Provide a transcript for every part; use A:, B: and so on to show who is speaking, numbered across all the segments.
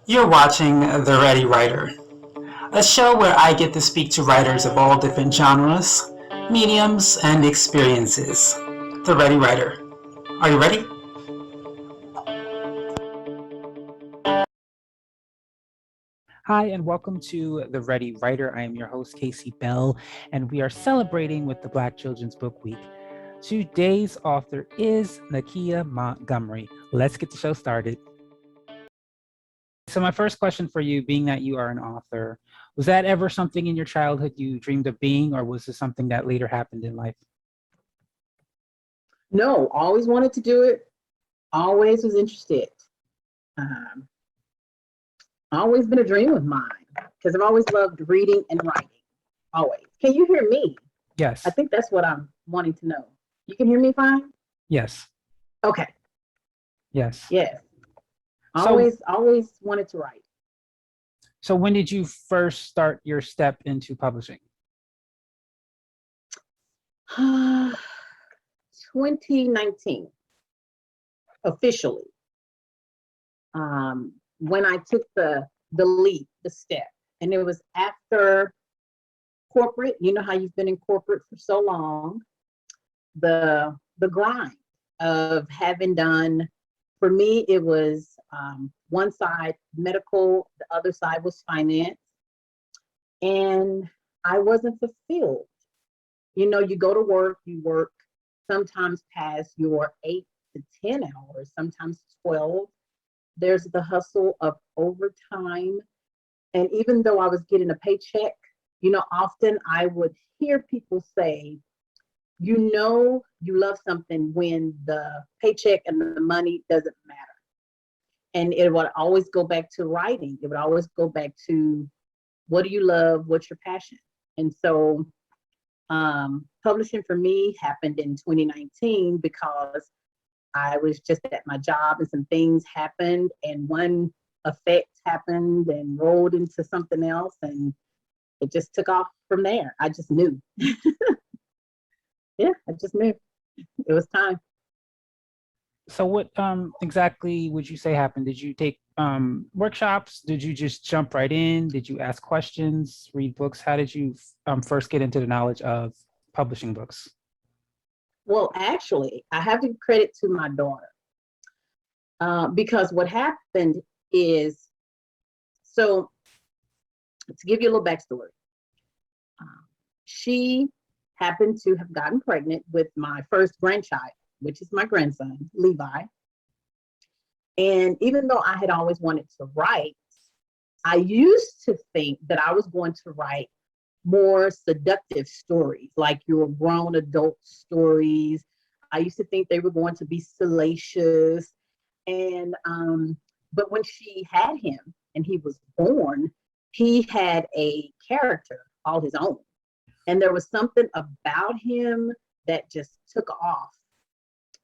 A: You're watching The Ready Writer, a show where I get to speak to writers of all different genres, mediums, and experiences. The Ready Writer. Are you ready?
B: Hi, and welcome to The Ready Writer. I am your host, Casey Bell, and we are celebrating with the Black Children's Book Week. Today's author is Nakia Montgomery. Let's get the show started. So, my first question for you, being that you are an author, was that ever something in your childhood you dreamed of being, or was this something that later happened in life?
C: No, always wanted to do it. Always was interested. Um, Always been a dream of mine because I've always loved reading and writing. Always. Can you hear me? I
B: Yes.
C: think that's what I'm wanting to know. You can hear me fine?
B: Yes.
C: Okay.
B: Yes.
C: Yes.
B: So,
C: Always wanted to write.
B: so when did you first start your step into publishing?
C: 2019, officially. When I took the leap, the step, and it was after corporate. You know how you've been in corporate for so long, the grind of having done. For me, it was one side medical, the other side was finance, and I wasn't fulfilled. You know, you go to work, you work sometimes past your 8 to 10 hours, sometimes 12. There's the hustle of overtime. And even though I was getting a paycheck, you know, often I would hear people say, you know, you love something when the paycheck and the money doesn't matter. And it would always go back to writing. It would always go back to what do you love? What's your passion? And so publishing for me happened in 2019 because I was just at my job and some things happened, and one effect happened and rolled into something else, and it just took off from there. I just knew. Yeah, I just knew it was time.
B: So what exactly would you say happened? Did you take workshops? Did you just jump right in? Did you ask questions, read books? How did you first get into the knowledge of publishing books?
C: Well, actually, I have to credit to my daughter because what happened is, so to give you a little backstory, she happened to have gotten pregnant with my first grandchild, which is my grandson, Levi. And even though I had always wanted to write, I used to think that I was going to write more seductive stories, like your grown adult stories. I used to think they were going to be salacious. And but when she had him and he was born, he had a character all his own. And there was something about him that just took off.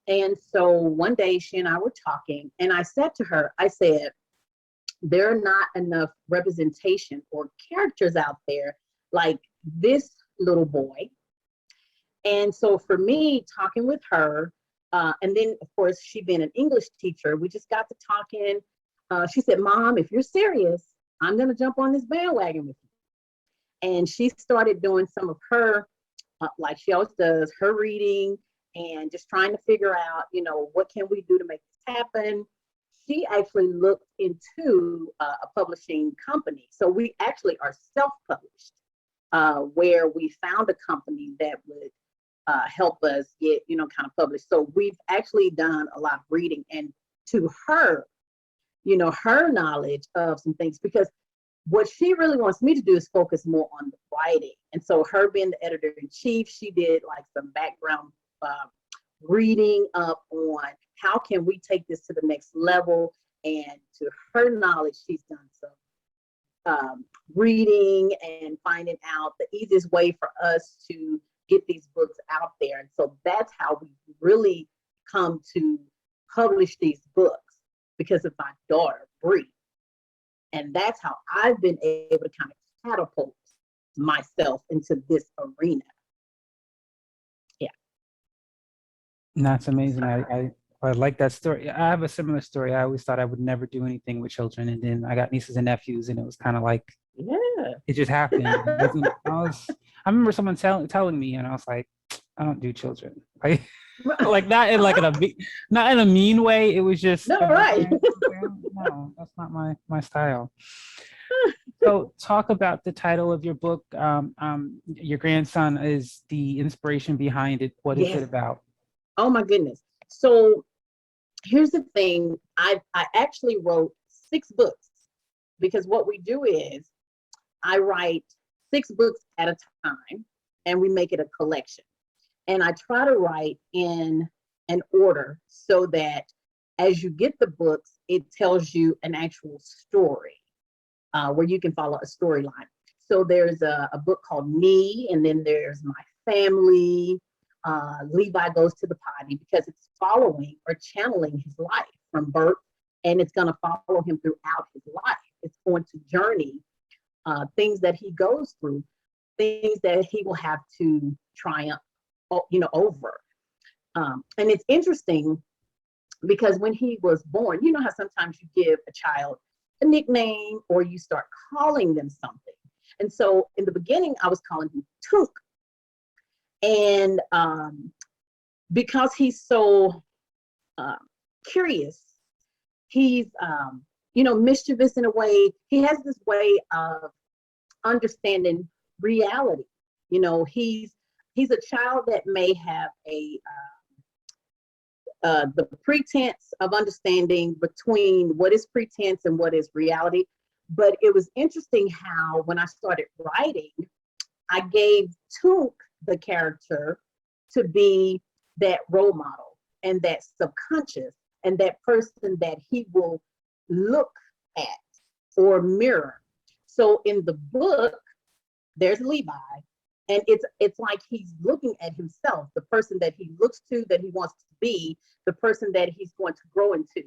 C: And so one day she and I were talking, and I said to her, I said, there are not enough representation or characters out there like this little boy. And so for me, talking with her, and then of course, she being an English teacher, we just got to talking. She said, Mom, if you're serious, I'm going to jump on this bandwagon with you. And she started doing some of her, like she always does, her reading and just trying to figure out, you know, what can we do to make this happen. She actually looked into a publishing company. So we actually are self-published, where we found a company that would help us get, you know, kind of published. So we've actually done a lot of reading, and to her, you know, her knowledge of some things, because what she really wants me to do is focus more on the writing. And so her being the editor in chief, she did like some background reading up on how can we take this to the next level. And to her knowledge, she's done some reading and finding out the easiest way for us to get these books out there. And so that's how we really come to publish these books, because of my daughter, Bree. And that's how I've been able to kind of catapult myself into this arena. Yeah.
B: And that's amazing. I like that story. I have a similar story. I always thought I would never do anything with children, and then I got nieces and nephews, and it was kind of like
C: Yeah.
B: it just happened. It wasn't. I remember someone telling me, and I was like, I don't do children. Like, like not in like not in a mean way. It was just
C: No, right.
B: no, that's not my style. So talk about the title of your book. Your grandson is the inspiration behind it. What is it
C: Yes.
B: about?
C: Oh my goodness. So here's the thing. I actually wrote 6 books, because what we do is I write 6 books at a time and we make it a collection. And I try to write in an order so that as you get the books, it tells you an actual story where you can follow a storyline. So there's a book called Me, and then there's My Family. Levi Goes to the Potty, because it's following or channeling his life from birth, and it's going to follow him throughout his life. It's going to journey things that he goes through, things that he will have to triumph, over. And it's interesting because when he was born, you know how sometimes you give a child a nickname or you start calling them something. And so in the beginning, I was calling him Toonk. And because he's so curious, he's mischievous in a way. He has this way of understanding reality. He's a child that may have the pretense of understanding between what is pretense and what is reality. But it was interesting how when I started writing, I gave Toonk the character to be that role model and that subconscious and that person that he will look at or mirror. So in the book, there's Levi, and it's like he's looking at himself, the person that he looks to, that he wants to be, the person that he's going to grow into.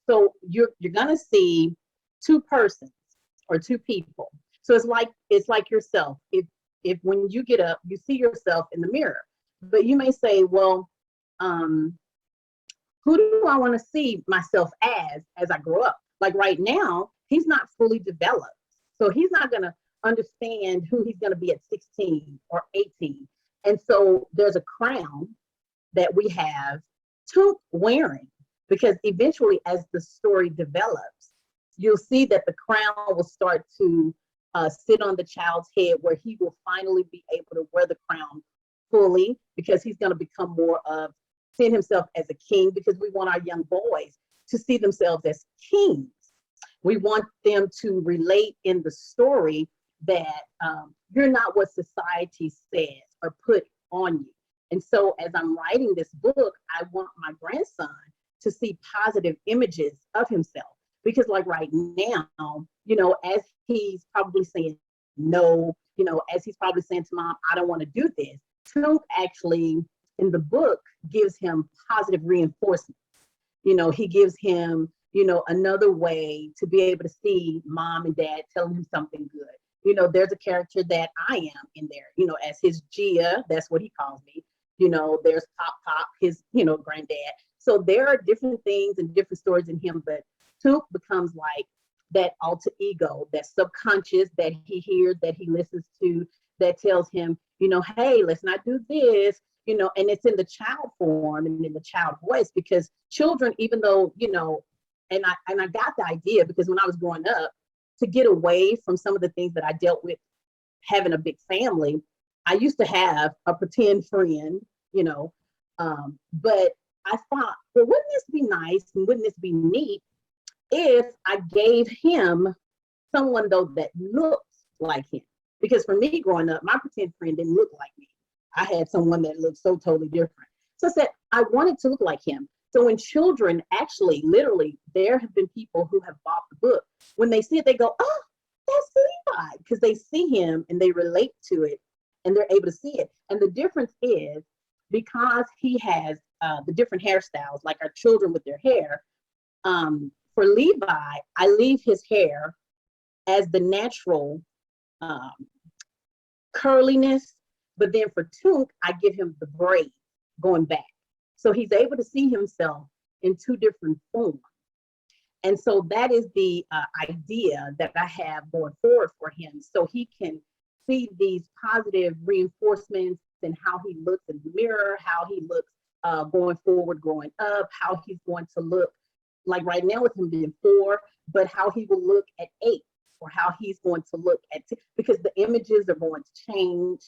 C: So you're gonna see 2 persons or 2 people. So it's like yourself. If when you get up, you see yourself in the mirror, but you may say, well, who do I want to see myself as I grow up? Like right now, he's not fully developed. So he's not going to understand who he's going to be at 16 or 18. And so there's a crown that we have Toonk wearing, because eventually as the story develops, you'll see that the crown will start to sit on the child's head, where he will finally be able to wear the crown fully, because he's going to become more of seeing himself as a king, because we want our young boys to see themselves as kings. We want them to relate in the story that you're not what society says or put on you. And so as I'm writing this book, I want my grandson to see positive images of himself. Because like right now, as he's probably saying no, as he's probably saying to mom, I don't want to do this, Toonk actually in the book gives him positive reinforcement. He gives him, another way to be able to see mom and dad telling him something good. There's a character that I am in there, as his Gia, that's what he calls me. There's Pop, his, granddad. So there are different things and different stories in him, but Toonk becomes like that alter ego, that subconscious that he hears, that he listens to, that tells him, hey, let's not do this, and it's in the child form and in the child voice, because children, even though, and I got the idea because when I was growing up, to get away from some of the things that I dealt with having a big family, I used to have a pretend friend, but I thought, well, wouldn't this be nice and wouldn't this be neat if I gave him someone though that looks like him? Because for me growing up, my pretend friend didn't look like me. I had someone that looked so totally different. So I said, I wanted to look like him. So when children actually, literally, there have been people who have bought the book. When they see it, they go, oh, that's Levi, because they see him and they relate to it and they're able to see it. And the difference is because he has the different hairstyles, like our children with their hair, for Levi, I leave his hair as the natural curliness, but then for Toonk, I give him the braid going back. So he's able to see himself in two different forms. And so that is the idea that I have going forward for him. So he can see these positive reinforcements and how he looks in the mirror, how he looks going forward, growing up, how he's going to look like right now with him being 4, but how he will look at 8, or how he's going to look at 10, because the images are going to change.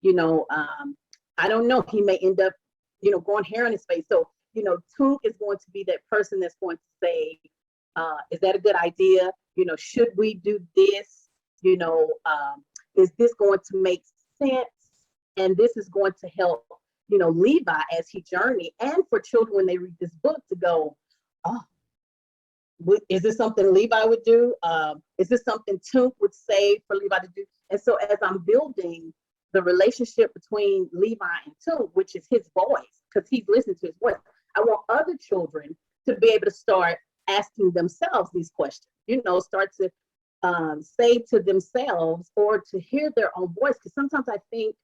C: You know, I don't know, he may end up, you know, growing hair on his face. So, you know, Toonk is going to be that person that's going to say, is that a good idea? You know, should we do this? You know, is this going to make sense? And this is going to help, you know, Levi as he journey, and for children when they read this book to go, oh, is this something Levi would do? Is this something Toonk would say for Levi to do? And so as I'm building the relationship between Levi and Toonk, which is his voice, because he's listening to his voice, I want other children to be able to start asking themselves these questions, you know, start to say to themselves or to hear their own voice. Because sometimes I think,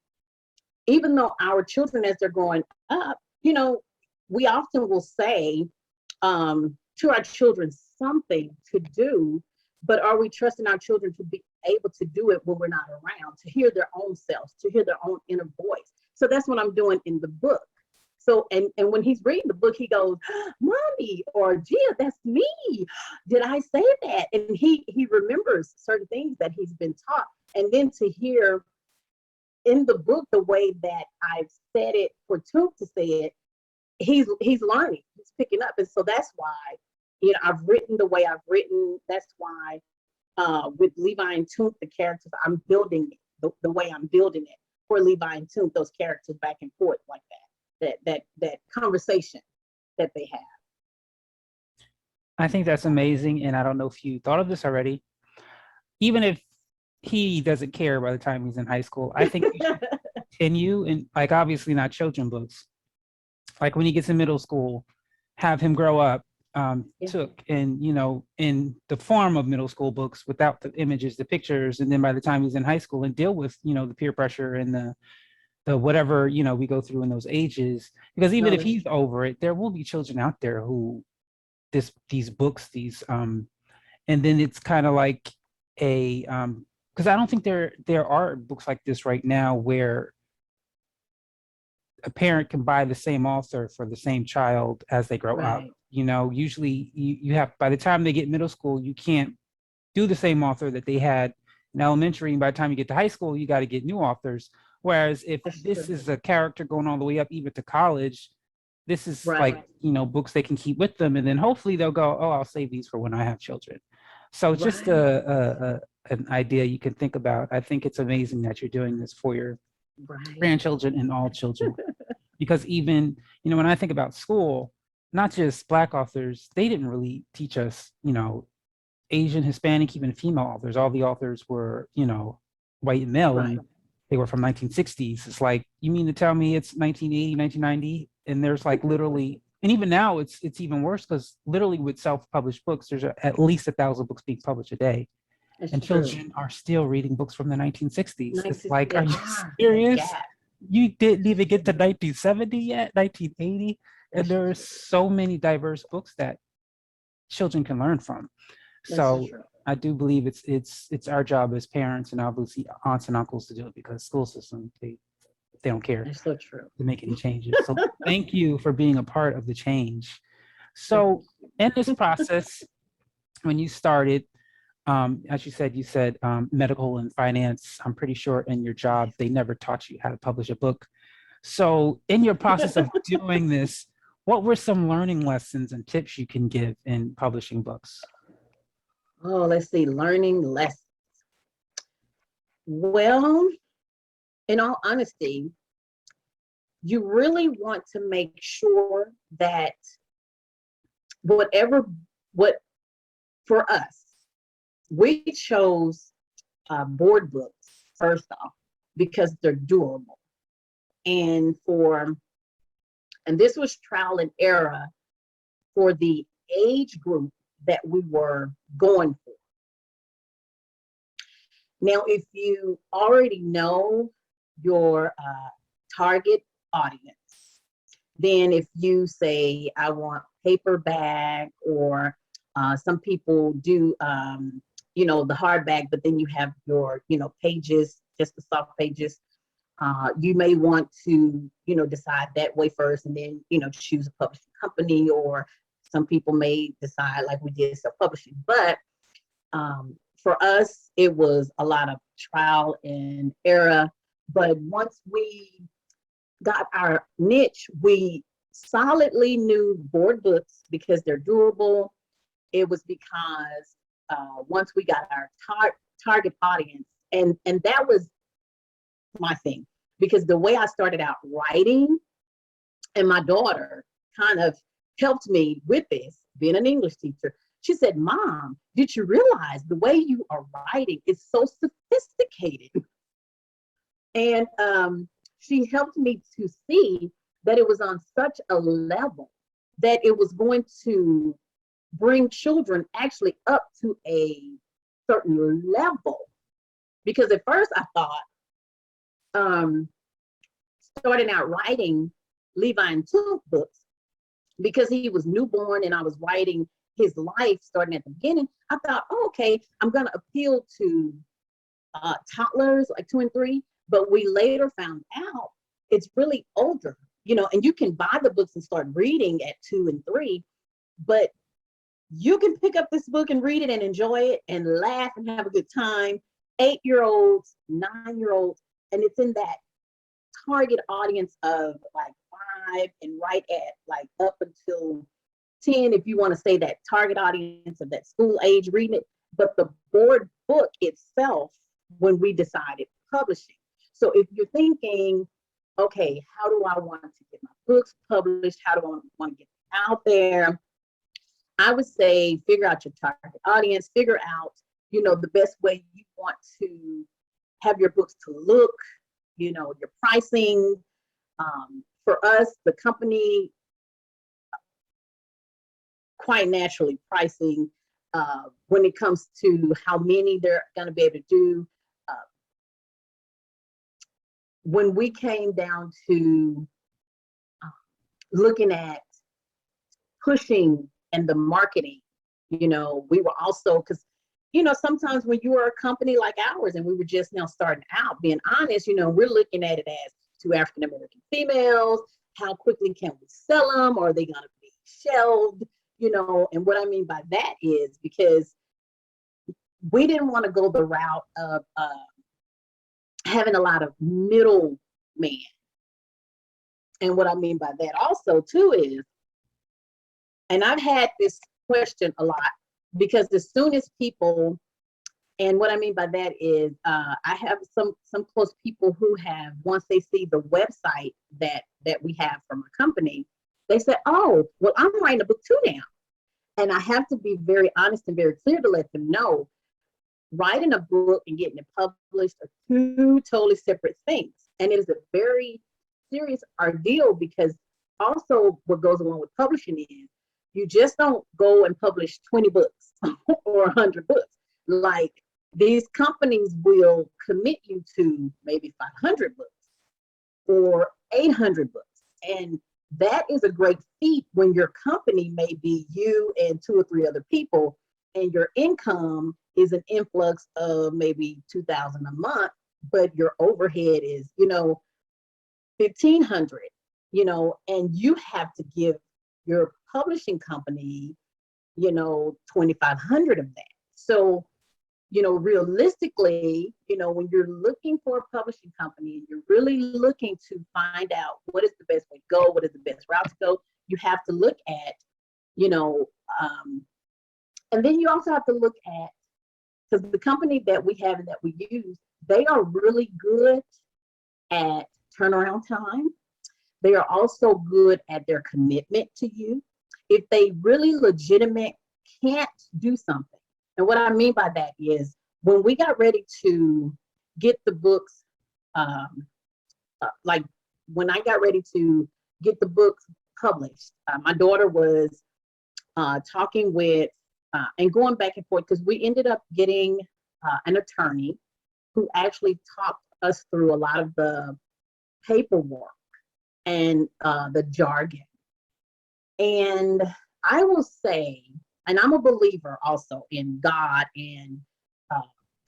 C: even though our children, as they're growing up, you know, we often will say to our children something to do, but are we trusting our children to be able to do it when we're not around, to hear their own selves, to hear their own inner voice? So that's what I'm doing in the book. So, and when he's reading the book, he goes, Mommy, or Gia, that's me. Did I say that? And he remembers certain things that he's been taught. And then to hear in the book the way that I've said it for Toonk to say it, he's learning, he's picking up. And so that's why, you know, I've written the way I've written. That's why with Levi and Toonk, the characters, I'm building it the way I'm building it for Levi and Toonk, those characters back and forth like that conversation that they have.
B: I think that's amazing. And I don't know if you thought of this already. Even if he doesn't care by the time he's in high school, I think you should continue, and like obviously not children books. Like when he gets in middle school, have him grow up, Took in, you know, in the form of middle school books without the images, the pictures, and then by the time he's in high school and deal with, you know, the peer pressure and the whatever, you know, we go through in those ages. Because even if he's over it, there will be children out there who these books, and then it's kind of like a because I don't think there are books like this right now where a parent can buy the same author for the same child as they grow up. You know, usually you have, by the time they get middle school, you can't do the same author that they had in elementary. And by the time you get to high school, you got to get new authors. Whereas if this is a character going all the way up even to college, this is like, you know, books they can keep with them. And then hopefully they'll go, oh, I'll save these for when I have children. So it's just an idea you can think about. I think it's amazing that you're doing this for your grandchildren and all children. Because even, you know, when I think about school, not just Black authors, they didn't really teach us, you know, Asian, Hispanic, even female authors. All the authors were, you know, white and male, and they were from 1960s. It's like, you mean to tell me it's 1980, 1990? And there's like literally, and even now it's even worse, because literally with self-published books, there's at least 1,000 books being published a day. And children are still reading books from the 1960s. It's like, are you serious? You didn't even get to 1970 yet, 1980? And there are so many diverse books that children can learn from. So I do believe it's our job as parents and obviously aunts and uncles to do it, because school system, they don't care to make any changes. So thank you for being a part of the change. So in this process, when you started, as you said medical and finance. I'm pretty sure in your job, they never taught you how to publish a book. So in your process of doing this, what were some learning lessons and tips you can give in publishing books?
C: Oh, let's see, learning lessons. Well, in all honesty, you really want to make sure that what for us, we chose board books first off because they're doable, and this was trial and error for the age group that we were going for. Now, if you already know your target audience, Then if you say, I want paperback, or some people do, the hardback, but then you have your, pages, just the soft pages. You may want to, decide that way first, and then, choose a publishing company, or some people may decide like we did self-publishing. But for us, it was a lot of trial and error. But once we got our niche, we solidly knew board books because they're durable. It was because once we got our target audience, and that was my thing, because the way I started out writing, and my daughter kind of helped me with this, being an English teacher. She said, Mom, did you realize the way you are writing is so sophisticated? And she helped me to see that it was on such a level that it was going to bring children actually up to a certain level. Because at first I thought, starting out writing Levi and Toonk books, because he was newborn and I was writing his life starting at the beginning, I thought, oh, okay, I'm going to appeal to toddlers like 2 and 3. But we later found out it's really older, and you can buy the books and start reading at 2 and 3, but you can pick up this book and read it and enjoy it and laugh and have a good time. 8-year-olds, 9-year-olds, and it's in that target audience of like 5 and right at like up until 10, if you want to say that target audience of that school age reading it. But the board book itself, when we decided publishing. So if you're thinking, okay, how do I want to get my books published? How do I want to get out there? I would say figure out your target audience, figure out, the best way you want to have your books to look, your pricing. For us, the company, quite naturally pricing when it comes to how many they're going to be able to do. When we came down to looking at pushing and the marketing, we were also, because, sometimes when you are a company like ours and we were just now starting out, being honest, we're looking at it as 2 African-American females, how quickly can we sell them? Are they going to be shelved? And what I mean by that is because we didn't want to go the route of having a lot of middlemen. And what I mean by that also too is, and I've had this question a lot, because as soon as people, and what I mean by that is, I have some close people who have, once they see the website that we have from a company, they say, oh, well, I'm writing a book too now. And I have to be very honest and very clear to let them know, writing a book and getting it published are 2 totally separate things. And it is a very serious ordeal, because also what goes along with publishing is you just don't go and publish 20 books or 100 books. Like, these companies will commit you to maybe 500 books or 800 books. And that is a great feat when your company may be you and 2 or 3 other people, and your income is an influx of maybe $2,000 a month, but your overhead is, $1,500, and you have to give your publishing company, $2,500 of that. So, realistically, when you're looking for a publishing company and you're really looking to find out what is the best way to go, what is the best route to go, you have to look at, and then you also have to look at, because the company that we have and that we use, they are really good at turnaround time. They are also good at their commitment to you. If they really legitimate can't do something. And what I mean by that is, when we got ready to get the books, like when I got ready to get the books published, my daughter was talking with and going back and forth, because we ended up getting an attorney who actually talked us through a lot of the paperwork and the jargon. And I will say, and I'm a believer also in God and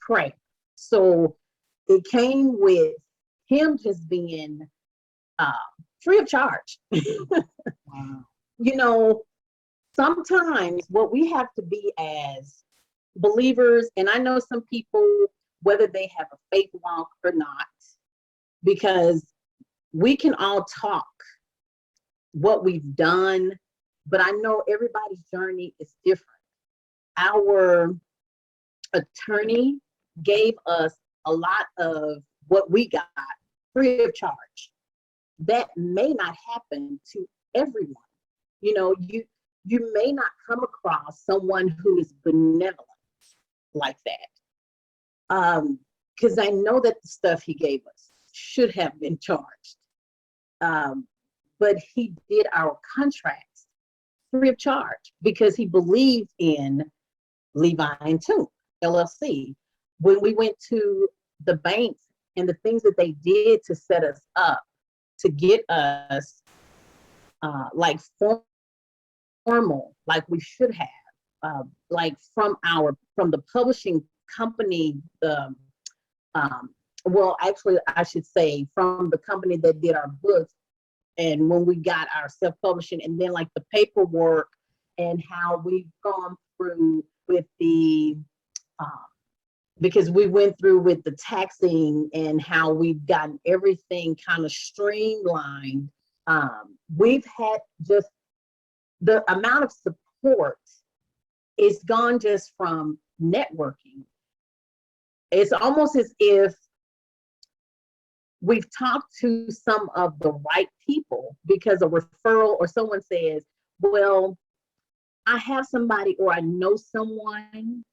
C: prayer. So it came with him just being free of charge.
B: Wow.
C: You know, sometimes what we have to be as believers, and I know some people, whether they have a faith walk or not, because we can all talk what we've done, but I know everybody's journey is different. Our attorney gave us a lot of what we got free of charge. That may not happen to everyone. You know, you may not come across someone who is benevolent like that. Because I know that the stuff he gave us should have been charged. But he did our contracts free of charge because he believed in Levi and Toonk, LLC. When we went to the banks and the things that they did to set us up, to get us like formal, like we should have, like from the publishing company, well, actually, I should say from the company that did our books, and when we got our self-publishing, and then like the paperwork and how we've gone through with the because we went through with the taxing and how we've gotten everything kind of streamlined. We've had just the amount of support is gone just from networking. It's almost as if we've talked to some of the right people because a referral or someone says, well, I have somebody or I know someone,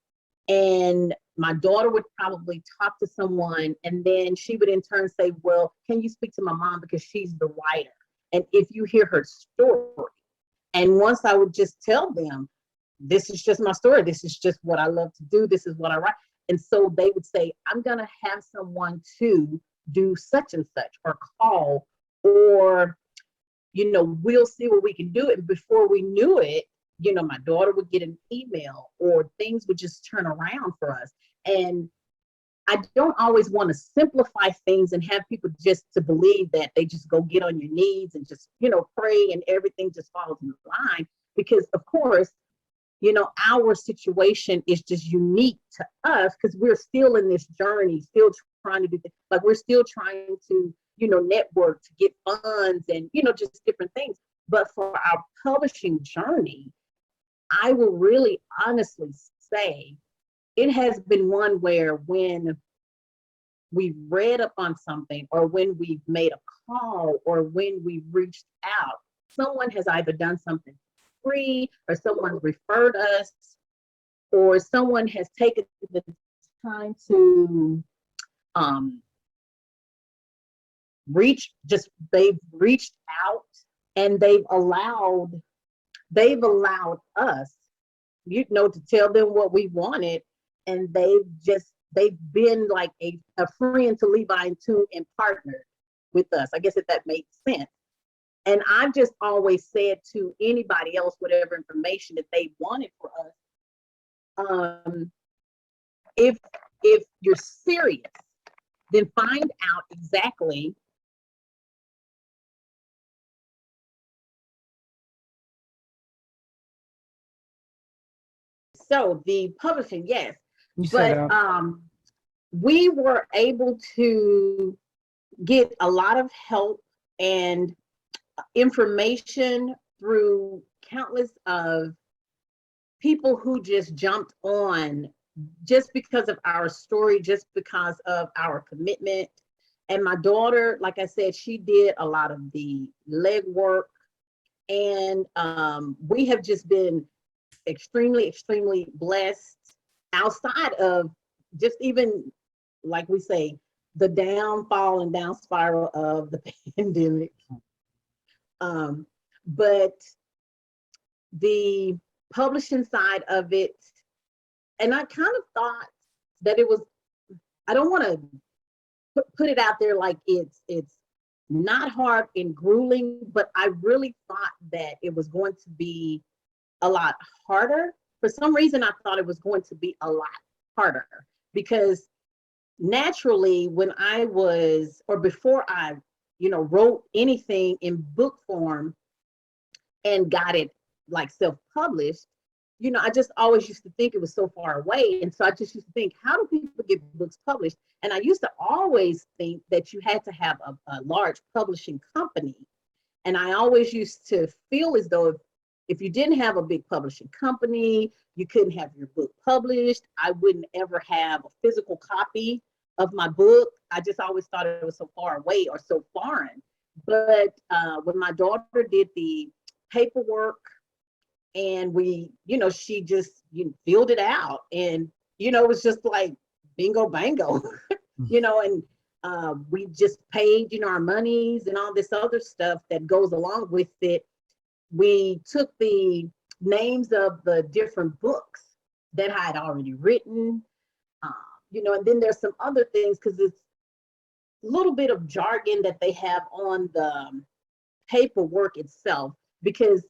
C: and my daughter would probably talk to someone, and then she would in turn say, well, can you speak to my mom because she's the writer? And if you hear her story, and once I would just tell them, this is just my story, this is just what I love to do, this is what I write. And so they would say, I'm gonna have someone to do such and such, or call, or, you know, we'll see what we can do. And before we knew it, you know, my daughter would get an email, or things would just turn around for us. And I don't always want to simplify things and have people just to believe that they just go get on your knees and just, you know, pray and everything just falls in line. Because of course, you know, our situation is just unique to us because we're still in this journey, still trying to do things. Like we're still trying to, you know, network to get funds and, you know, just different things. But for our publishing journey, I will really honestly say it has been one where when we've read up on something, or when we've made a call, or when we've reached out, someone has either done something free, or someone referred us, or someone has taken the time to they've reached out, and they've allowed us, you know, to tell them what we wanted, and they've been like a friend to Levi and Toonk and partnered with us. I guess if that makes sense. And I've just always said to anybody else, whatever information that they wanted for us, if you're serious, then find out exactly so the publishing, yes.
B: You
C: But
B: said
C: we were able to get a lot of help and information through countless of people who just jumped on just because of our story, just because of our commitment. And my daughter, like I said, she did a lot of the legwork, and we have just been extremely, extremely blessed outside of just even, like we say, the downfall and down spiral of the pandemic. But the publishing side of it, and I kind of thought that it was, I don't want to put it out there like it's not hard and grueling, but I really thought that it was going to be a lot harder. For some reason, I thought it was going to be a lot harder because naturally, when I was, or before I, wrote anything in book form and got it like self-published, I just always used to think it was so far away. And so I just used to think, how do people get books published? And I used to always think that you had to have a large publishing company. And I always used to feel as though if you didn't have a big publishing company, you couldn't have your book published. I wouldn't ever have a physical copy of my book. I just always thought it was so far away or so foreign. But when my daughter did the paperwork and she just filled it out, and it was just like bingo bango, and we just paid our monies and all this other stuff that goes along with it. We took the names of the different books that I had already written, and then there's some other things because it's a little bit of jargon that they have on the paperwork itself. Because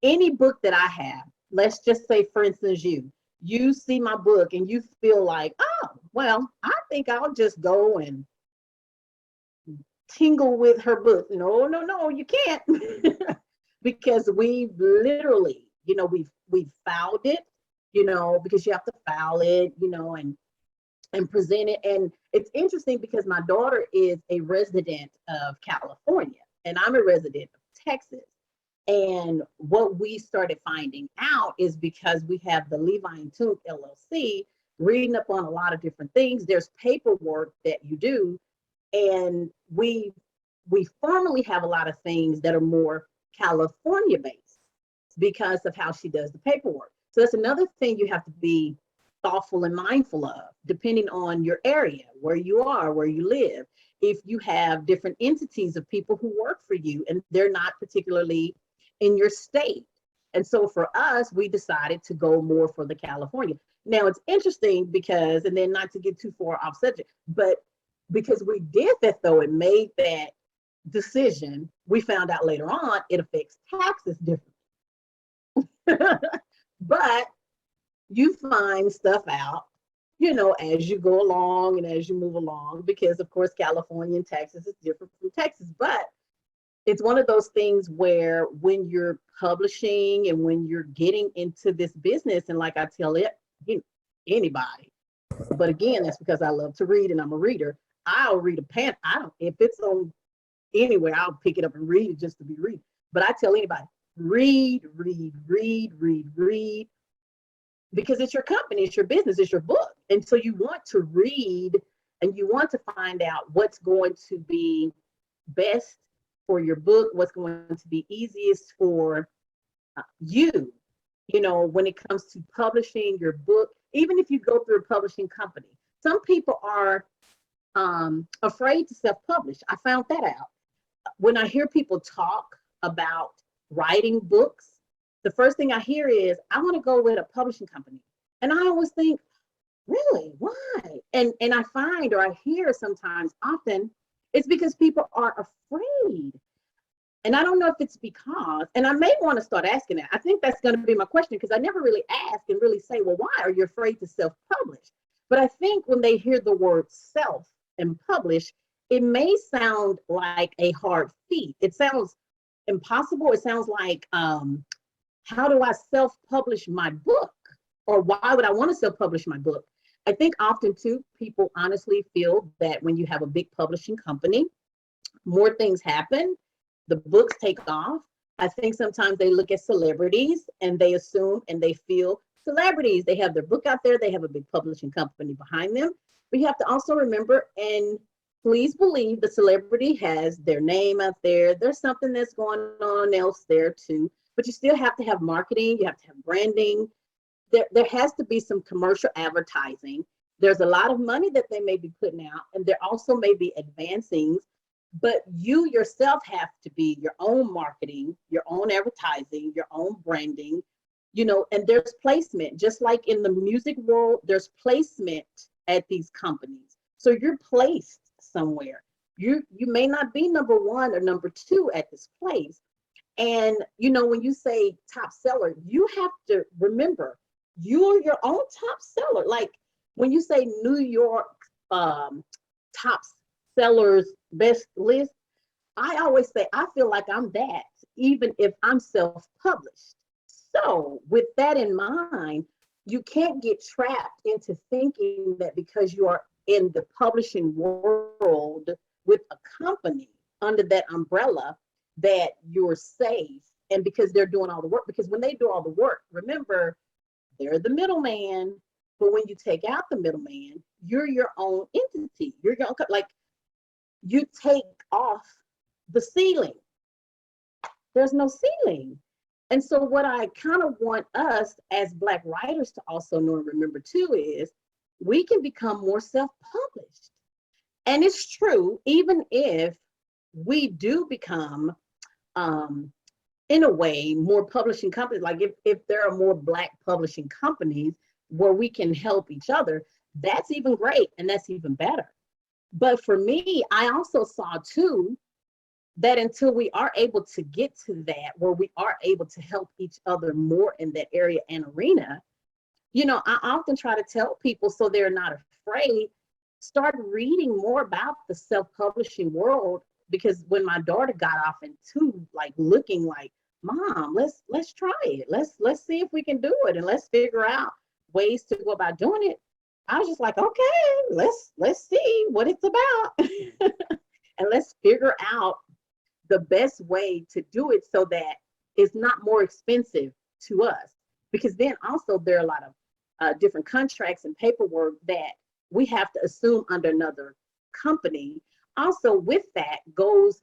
C: any book that I have, let's just say, for instance, you see my book and you feel like, oh, well, I think I'll just go and tingle with her book. No, you can't. Because we've literally, we've filed it, because you have to file it, and present it. And it's interesting because my daughter is a resident of California and I'm a resident of Texas. And what we started finding out is because we have the Levi and Toonk LLC, reading up on a lot of different things, there's paperwork that you do. And we formally have a lot of things that are more California based because of how she does the paperwork. So that's another thing you have to be thoughtful and mindful of, depending on your area, where you are, where you live. If you have different entities of people who work for you and they're not particularly in your state. And so for us, we decided to go more for the California. Now it's interesting because, and then not to get too far off subject, but because we did that though, it made that decision, we found out later on it affects taxes differently. But you find stuff out, as you go along and as you move along, because of course California and Texas is different from Texas. But it's one of those things where when you're publishing and when you're getting into this business, and like I tell it, anybody, but again, that's because I love to read and I'm a reader. I'll read if it's on anywhere, I'll pick it up and read it just to be reading. But I tell anybody, read, because it's your company, it's your business, it's your book. And so you want to read and you want to find out what's going to be best for your book, what's going to be easiest for you, when it comes to publishing your book. Even if you go through a publishing company, some people are afraid to self-publish. I found that out. When I hear people talk about writing books, the first thing I hear is, I want to go with a publishing company. And I always think, really, why? And I find, or I hear sometimes, often, it's because people are afraid. And I don't know if it's because, and I may want to start asking that. I think that's going to be my question, because I never really ask and really say, well, why are you afraid to self-publish? But I think when they hear the word self and publish, it may sound like a hard feat. It sounds impossible. It sounds like, how do I self-publish my book? Or why would I want to self-publish my book? I think often too, people honestly feel that when you have a big publishing company, more things happen, the books take off. I think sometimes they look at celebrities and they assume and they feel celebrities, they have their book out there, they have a big publishing company behind them. But you have to also remember, and please believe, the celebrity has their name out there. There's something that's going on else there too. But you still have to have marketing, you have to have branding. There has to be some commercial advertising. There's a lot of money that they may be putting out, and there also may be advancing, but you yourself have to be your own marketing, your own advertising, your own branding, and there's placement. Just like in the music world, there's placement at these companies. So you're placed somewhere. you may not be number one or number two at this place. And you know, when you say top seller, you have to remember you're your own top seller. Like when you say New York top sellers best list, I always say I feel like I'm that, even if I'm self-published. So with that in mind, you can't get trapped into thinking that because you are in the publishing world with a company under that umbrella that you're safe, and because they're doing all the work. Because when they do all the work, remember, they're the middleman. But when you take out the middleman, you're your own entity. You're your own, like you take off the ceiling. There's no ceiling. And so what I kind of want us as Black writers to also know and remember too is we can become more self-published. And it's true, even if we do become, in a way, more publishing companies, like if there are more Black publishing companies where we can help each other, that's even great and that's even better. But for me, I also saw too, that until we are able to get to that, where we are able to help each other more in that area and arena, you know, I often try to tell people so they're not afraid, start reading more about the self-publishing world. Because when my daughter got off into like looking like, Mom, let's try it. Let's see if we can do it and let's figure out ways to go about doing it. I was just like, okay, let's see what it's about. And let's figure out the best way to do it so that it's not more expensive to us. Because then also there are a lot of different contracts and paperwork that we have to assume under another company. Also with that goes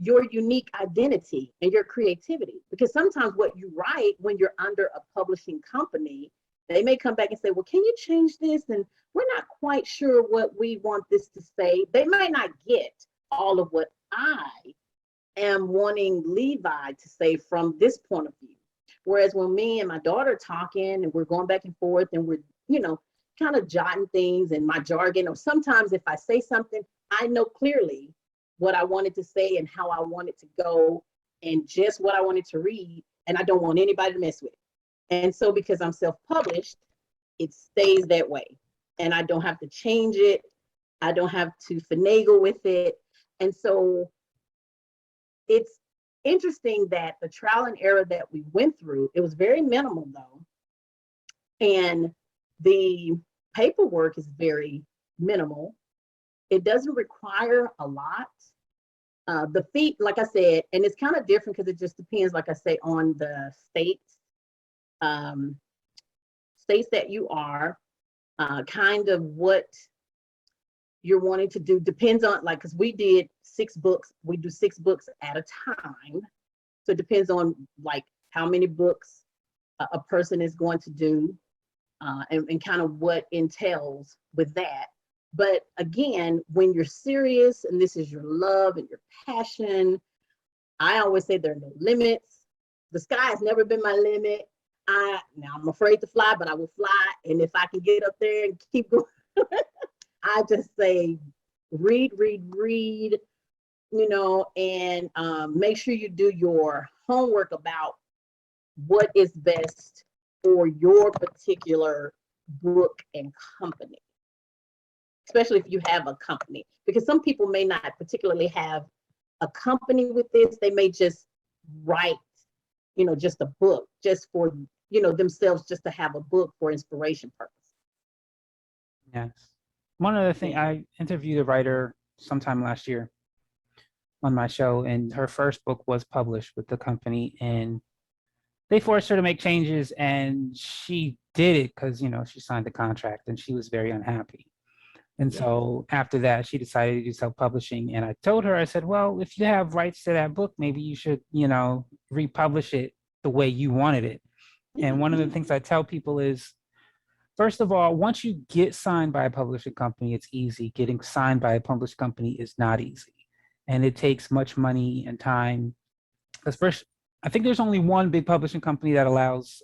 C: your unique identity and your creativity. Because sometimes what you write when you're under a publishing company, they may come back and say, well, can you change this? And we're not quite sure what we want this to say. They might not get all of what I am wanting Levi to say from this point of view. Whereas when me and my daughter are talking and we're going back and forth and we're, you know, kind of jotting things and my jargon, or sometimes if I say something, I know clearly what I wanted to say and how I want it to go and just what I wanted to read, and I don't want anybody to mess with it. And so because I'm self-published, it stays that way. And I don't have to change it. I don't have to finagle with it. And so it's interesting that the trial and error that we went through, it was very minimal though. And the paperwork is very minimal. It doesn't require a lot. The fee, like I said, and it's kind of different because it just depends, like I say, on the states that you are, kind of what you're wanting to do depends on, like, because we did 6 books, we do 6 books at a time. So it depends on like how many books a person is going to do, and kind of what entails with that. But again, when you're serious and this is your love and your passion, I always say there are no limits. The sky has never been my limit. Now I'm afraid to fly, but I will fly. And if I can get up there and keep going, I just say, read, you know, and make sure you do your homework about what is best for your particular book and company, especially if you have a company, because some people may not particularly have a company with this. They may just write, you know, just a book just for, you know, themselves, just to have a book for inspiration purpose.
B: Yes. One other thing, I interviewed a writer sometime last year on my show, and her first book was published with the company, and they forced her to make changes, and she did it because, you know, she signed the contract and she was very unhappy. And so after that, she decided to do self-publishing. And I told her, I said, well, if you have rights to that book, maybe you should, you know, republish it the way you wanted it. And one of the things I tell people is, first of all, once you get signed by a publishing company, it's easy. Getting signed by a published company is not easy. And it takes much money and time. Because first, I think there's only one big publishing company that allows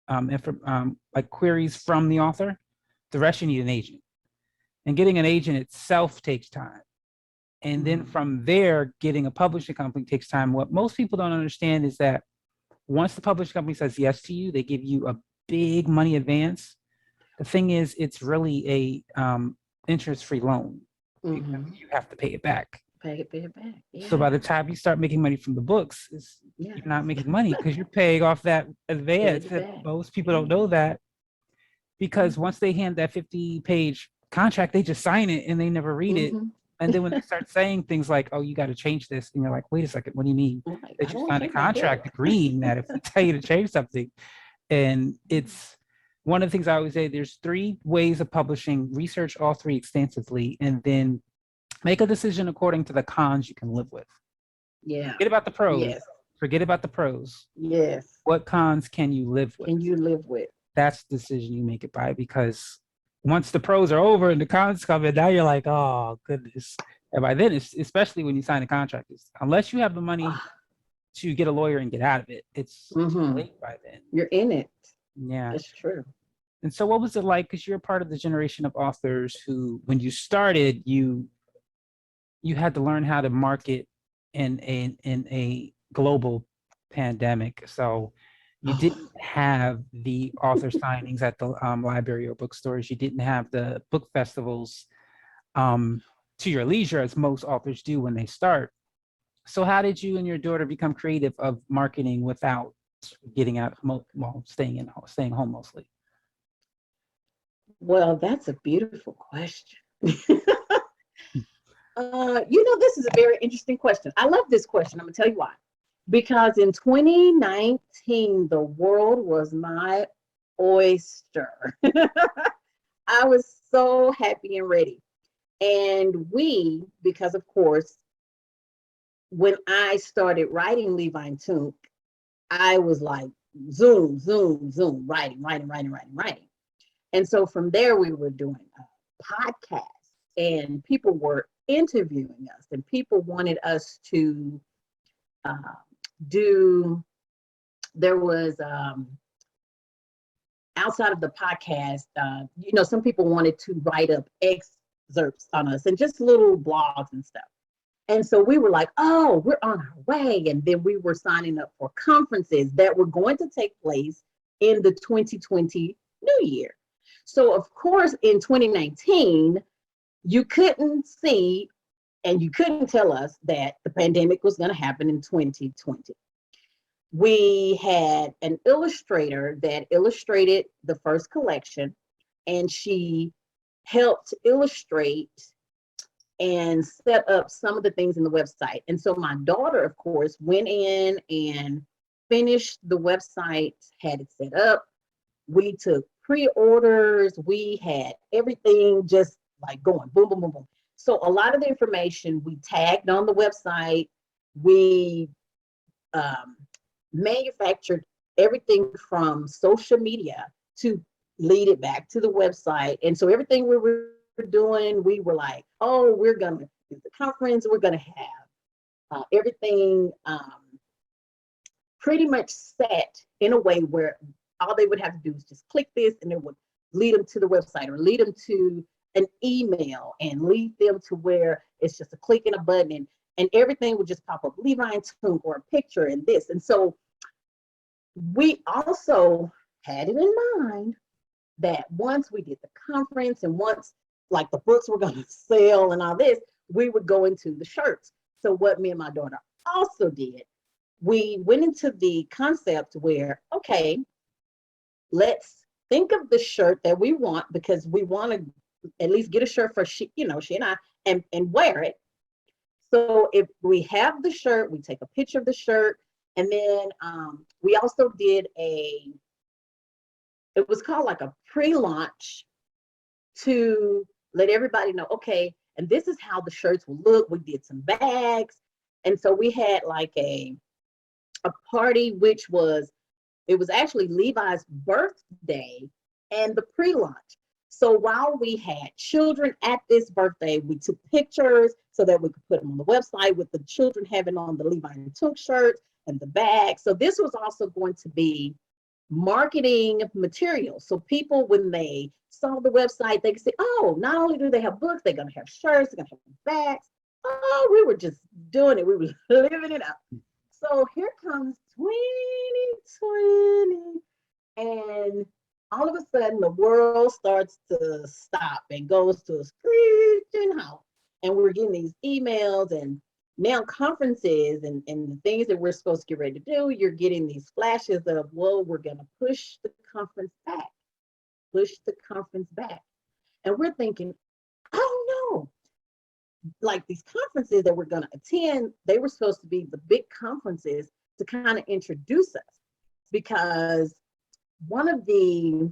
B: like queries from the author. The rest, you need an agent. And getting an agent itself takes time. And then from there, getting a publishing company takes time. What most people don't understand is that once the publishing company says yes to you, they give you a big money advance. The thing is, it's really a interest-free loan. You have to pay it back.
C: Pay it back. Yeah.
B: So by the time you start making money from the books, you're not making money because you're paying off that advance. Most people don't know that, because once they hand that 50-page contract, they just sign it and they never read it. And then when they start saying things like, oh, you got to change this, and you're like, wait a second, what do you mean? They just signed a contract agreeing that if we tell you to change something. And it's one of the things I always say, there's 3 ways of publishing. Research all 3 extensively, and then make a decision according to the cons you can live with.
C: Yeah.
B: Forget about the pros.
C: Yes.
B: Forget about the pros.
C: Yes.
B: What cons can you live with?
C: Can you live with?
B: That's the decision you make it by, because once the pros are over and the cons come in, now you're like, oh, goodness. And by then, especially when you sign a contract, unless you have the money to get a lawyer and get out of it, it's too late by then.
C: You're in it.
B: Yeah.
C: That's true.
B: And so what was it like? Because you're part of the generation of authors who, when you started, you had to learn how to market in a global pandemic. So you didn't have the author signings at the library or bookstores. You didn't have the book festivals to your leisure, as most authors do when they start. So how did you and your daughter become creative of marketing without getting out, staying home mostly?
C: Well, that's a beautiful question. This is a very interesting question. I love this question. I'm gonna tell you why. Because in 2019, the world was my oyster. I was so happy and ready. And because of course, when I started writing Levi and Toonk, I was like, zoom, writing. And so from there, we were doing podcasts, and people were interviewing us, and people wanted us to there was outside of the podcast, some people wanted to write up excerpts on us and just little blogs and stuff. And so we were like, oh, we're on our way. And then we were signing up for conferences that were going to take place in the 2020 new year. So of course, in 2019, you couldn't see and you couldn't tell us that the pandemic was going to happen in 2020. We had an illustrator that illustrated the first collection, and she helped illustrate and set up some of the things in the website. And so my daughter, of course, went in and finished the website, had it set up. We took pre-orders. We had everything just like going boom, boom, boom, boom. So a lot of the information we tagged on the website. We manufactured everything from social media to lead it back to the website. And so everything we were doing, we were like, oh, we're going to do the conference. We're going to have everything pretty much set in a way where all they would have to do is just click this, and it would lead them to the website or lead them to an email and lead them to where it's just a click and a button, and everything would just pop up, Levi and Toonk, or a picture and this. And so we also had it in mind that once we did the conference and once like the books were going to sell and all this, we would go into the shirts. So what me and my daughter also did, we went into the concept where, okay, let's think of the shirt that we want, because we want to at least get a shirt for she and I, and wear it. So if we have the shirt, we take a picture of the shirt, and then we also did it was called like a pre-launch to let everybody know, okay, and this is how the shirts will look. We did some bags. And so we had like a party, which was, it was actually Levi's birthday and the pre-launch. So while we had children at this birthday, we took pictures so that we could put them on the website with the children having on the Levi and Toonk shirts and the bag. So this was also going to be marketing material. So people, when they saw the website, they could say, oh, not only do they have books, they're going to have shirts, they're going to have bags. Oh, we were just doing it. We were living it up. So here comes 2020, and all of a sudden the world starts to stop and goes to a screeching halt. And we're getting these emails and now conferences and the things that we're supposed to get ready to do, you're getting these flashes of, well, we're going to push the conference back, push the conference back. And we're thinking, oh no, like these conferences that we're going to attend, they were supposed to be the big conferences to kind of introduce us, because one of the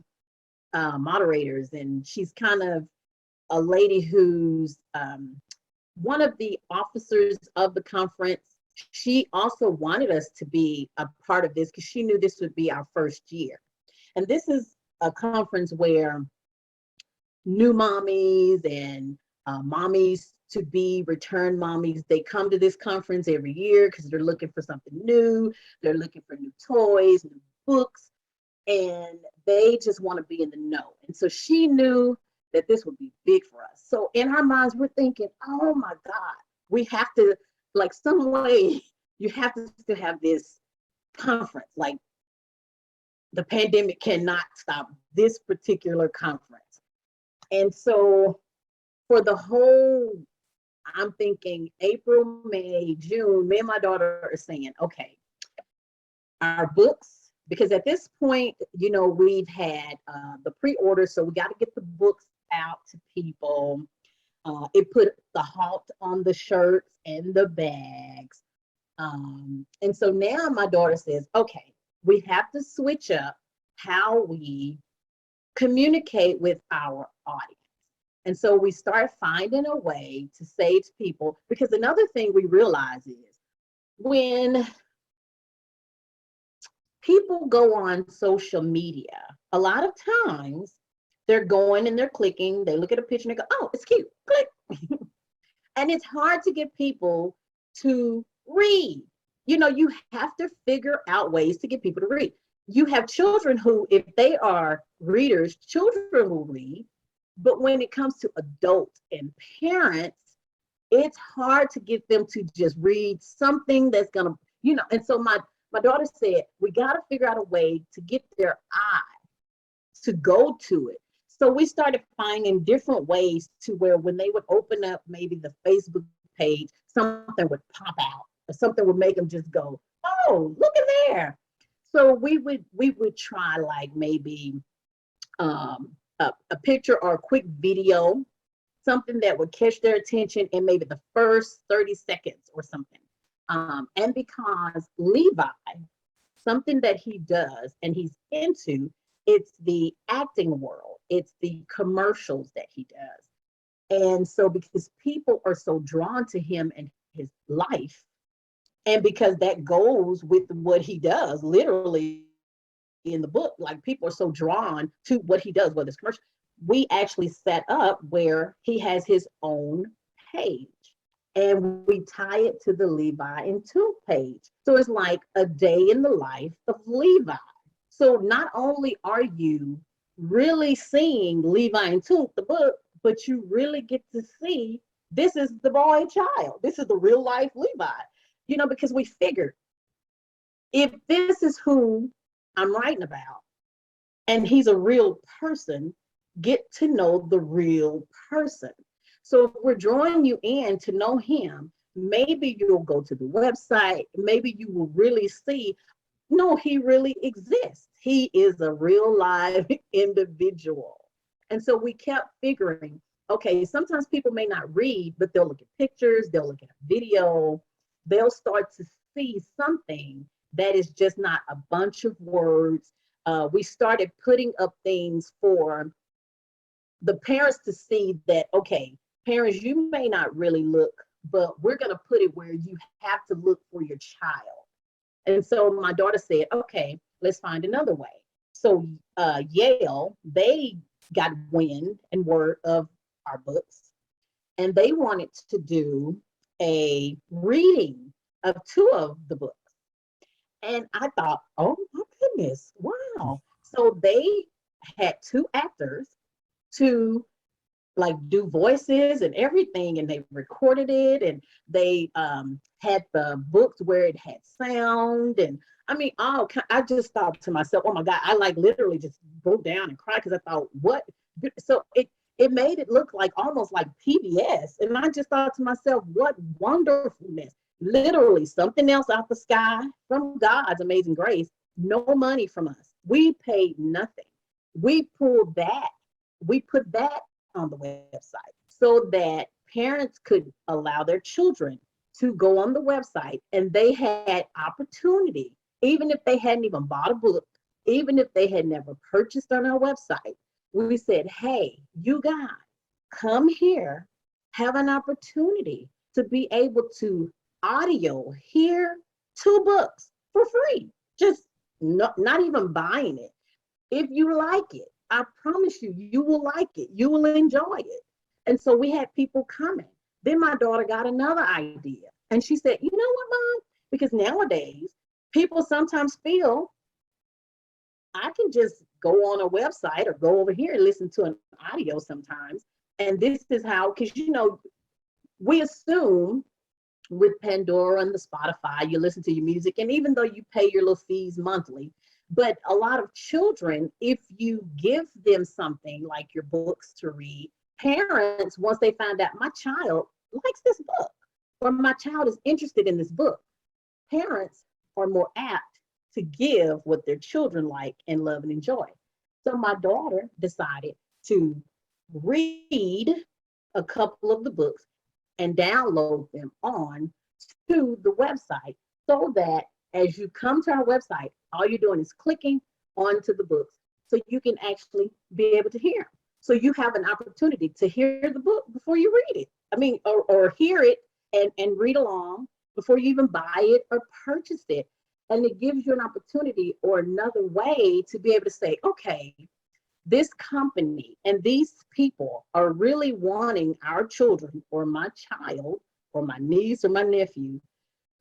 C: moderators, and she's kind of a lady who's one of the officers of the conference, she also wanted us to be a part of this because she knew this would be our first year. And this is a conference where new mommies and mommies to be, return mommies, they come to this conference every year because they're looking for something new. They're looking for new toys, new books, and they just want to be in the know. And so she knew that this would be big for us. So in our minds, we're thinking, oh my God, we have to, like, some way, you have to still have this conference. Like, the pandemic cannot stop this particular conference. And so for the whole, I'm thinking April, May, June, me and my daughter are saying, okay, our books, because at this point, you know, we've had the pre-order, so we got to get the books out to people. It put the halt on the shirts and the bags. And so now my daughter says, okay, we have to switch up how we communicate with our audience. And so we start finding a way to say to people, because another thing we realize is when people go on social media, a lot of times they're going and they're clicking, they look at a picture and they go, oh, it's cute, click. And it's hard to get people to read. You know, you have to figure out ways to get people to read. You have children who, if they are readers, children will read. But when it comes to adults and parents, it's hard to get them to just read something that's going to, you know. And so my daughter said, we got to figure out a way to get their eye to go to it. So we started finding different ways to where when they would open up maybe the Facebook page, something would pop out or something would make them just go, oh, look at there. So we would try like maybe a picture or a quick video, something that would catch their attention in maybe the first 30 seconds or something. And because Levi, something that he does and he's into, it's the acting world, it's the commercials that he does. And so because people are so drawn to him and his life, and because that goes with what he does, literally in the book, like people are so drawn to what he does, whether it's commercial, we actually set up where he has his own page and we tie it to the Levi and Toonk page. So it's like a day in the life of Levi. So not only are you really seeing Levi and Toonk, the book, but you really get to see this is the boy child. This is the real life Levi, you know, because we figured if this is who I'm writing about and he's a real person, get to know the real person. So if we're drawing you in to know him, maybe you'll go to the website, maybe you will really see, no, he really exists. He is a real live individual. And so we kept figuring, okay, sometimes people may not read, but they'll look at pictures, they'll look at a video, they'll start to see something that is just not a bunch of words. We started putting up things for the parents to see that, okay, parents, you may not really look, but we're going to put it where you have to look for your child. And so my daughter said, okay, let's find another way. So Yale, they got wind and word of our books, and they wanted to do a reading of 2 of the books. And I thought, oh my goodness, why wow. So they had two actors to like do voices and everything, and they recorded it, and they had the books where it had sound, and I mean, I just thought to myself, oh my God, I like literally just broke down and cried because I thought, what? So it made it look like almost like PBS, and I just thought to myself, what wonderfulness! Literally something else out the sky from God's amazing grace. No money from us. We paid nothing. We pulled that. We put that on the website so that parents could allow their children to go on the website, and they had opportunity, even if they hadn't even bought a book, even if they had never purchased on our website. We said, hey, you guys, come here, have an opportunity to be able to audio hear two books for free, just not even buying it. If you like it, I promise you, you will like it. You will enjoy it. And so we had people coming. Then my daughter got another idea. And she said, you know what, Mom? Because nowadays, people sometimes feel I can just go on a website or go over here and listen to an audio sometimes. And this is how, because, you know, we assume with Pandora and the Spotify, you listen to your music. And even though you pay your little fees monthly, but a lot of children, if you give them something like your books to read, parents, once they find out my child likes this book or my child is interested in this book, parents are more apt to give what their children like and love and enjoy. So my daughter decided to read a couple of the books and download them on to the website so that as you come to our website, all you're doing is clicking onto the books so you can actually be able to hear. So you have an opportunity to hear the book before you read it. I mean, or hear it and read along before you even buy it or purchase it. And it gives you an opportunity or another way to be able to say, okay, this company and these people are really wanting our children or my child or my niece or my nephew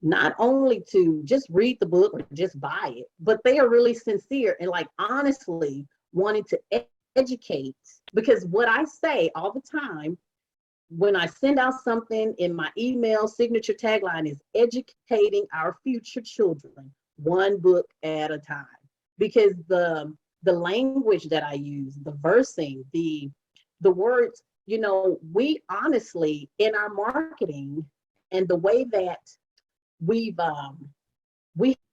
C: not only to just read the book or just buy it, but they are really sincere and like honestly wanting to educate. Because what I say all the time when I send out something in my email signature tagline is educating our future children one book at a time. Because the language that I use, the versing, the words, you know, we honestly in our marketing and the way that we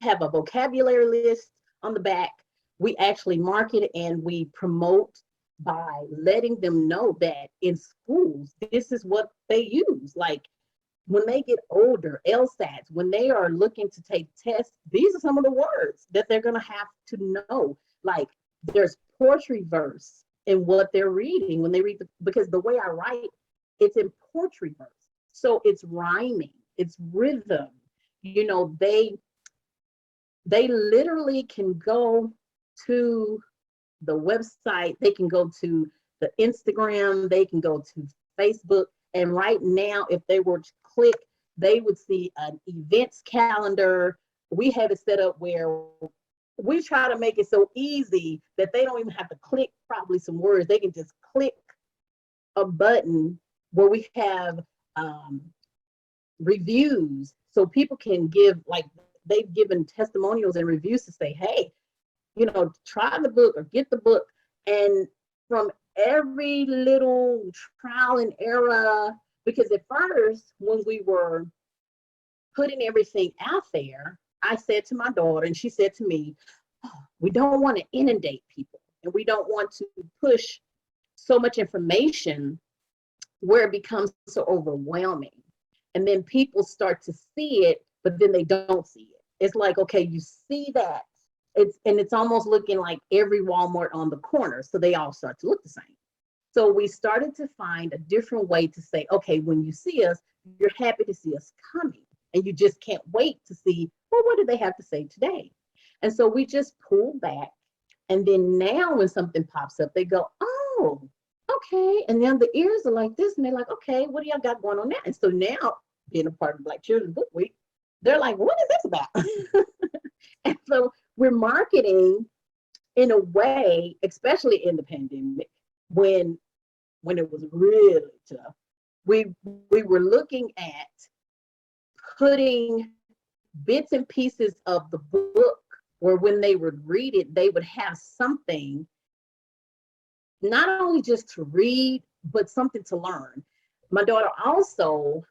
C: have a vocabulary list on the back. We actually market and we promote by letting them know that in schools, this is what they use. Like when they get older, LSATs, when they are looking to take tests, these are some of the words that they're going to have to know. Like there's poetry verse in what they're reading when they read, because the way I write, it's in poetry verse. So it's rhyming, it's rhythm. You know, they literally can go to the website, they can go to the Instagram, they can go to Facebook. And right now, if they were to click, they would see an events calendar. We have it set up where we try to make it so easy that they don't even have to click probably some words. They can just click a button where we have reviews. So people can give, like they've given testimonials and reviews to say, hey, you know, try the book or get the book. And from every little trial and error, because at first when we were putting everything out there, I said to my daughter and she said to me, oh, we don't want to inundate people and we don't want to push so much information where it becomes so overwhelming. And then people start to see it, but then they don't see it. It's like, okay, you see that. It's almost looking like every Walmart on the corner. So they all start to look the same. So we started to find a different way to say, okay, when you see us, you're happy to see us coming. And you just can't wait to see, well, what do they have to say today? And so we just pull back. And then now when something pops up, they go, oh, okay. And then the ears are like this. And they're like, okay, what do y'all got going on now? And so now, being a part of Black Children's Book Week, they're like, what is this about? And so we're marketing in a way, especially in the pandemic, when it was really tough, we were looking at putting bits and pieces of the book where when they would read it, they would have something, not only just to read, but something to learn. My daughter also